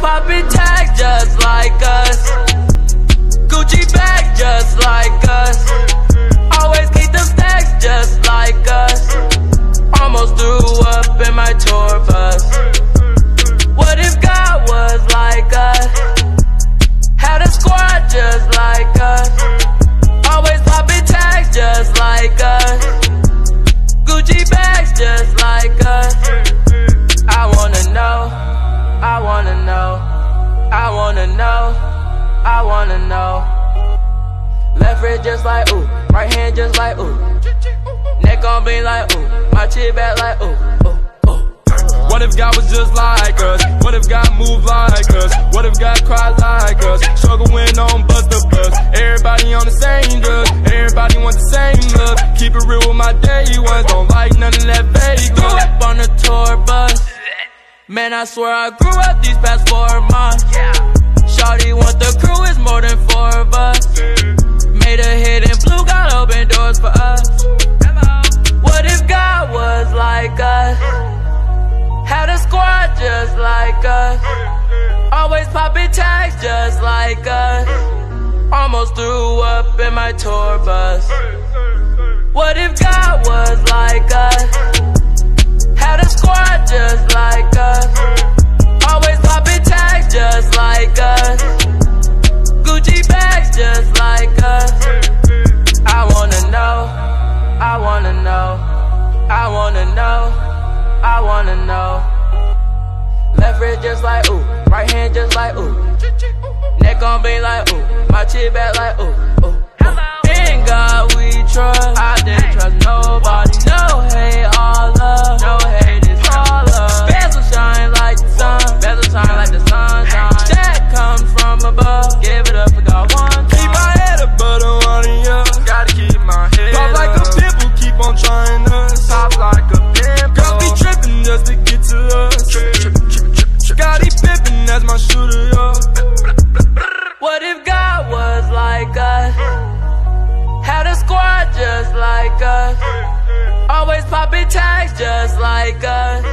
poppin' tags just like us. Gucci bag just like us. Always keep them stacks just like us. Almost threw up in my tour bus. What if God was like us? Had a squad just like us. Always poppin' tags just like us. Gucci bags just like us. I wanna know, I wanna know, I wanna know, I wanna know. Left wrist just like ooh, right hand just like ooh. Neck on bling like ooh, my chin back like ooh, ooh, ooh. What if God was just like us? What if God moved like us? What if God cried like us? Struggling on bus to bus. Everybody on the same drugs. Everybody want the same love. Keep it real with my day ones. Don't like none of that fake. Grew up on the tour bus. Man, I swear I grew up these past 4 months. Shawty want the crew, it's more than 4 of us. Made a hit and blue, got open doors for us. What if God was like us? Had a squad just like us. Always poppin' tags just like us. Almost threw up in my tour bus. What if God was like us? Had a squad just like us. Always poppin' tags just like us. Gucci bags just like us. I wanna know, I wanna know, I wanna know, I wanna know. Left wrist just like ooh, right hand just like ooh. Neck on bling like ooh, my chin back like ooh, ooh. In God we trust, I didn't trust nobody. No hate, all love, no hate, it's all love. Bezel shine like the sun, bezel shine like the sunshine. That comes from above, give it up for God one time. Keep my head up, but I'm running up. Gotta keep my head Pop like a pimple, keep on trying us. Pop like a pimple. Girls be trippin' just to get to us. Scotty Pippen, that's my shooter, yo. What if God was like us? Had a squad just like us. Always poppin' tags just like us.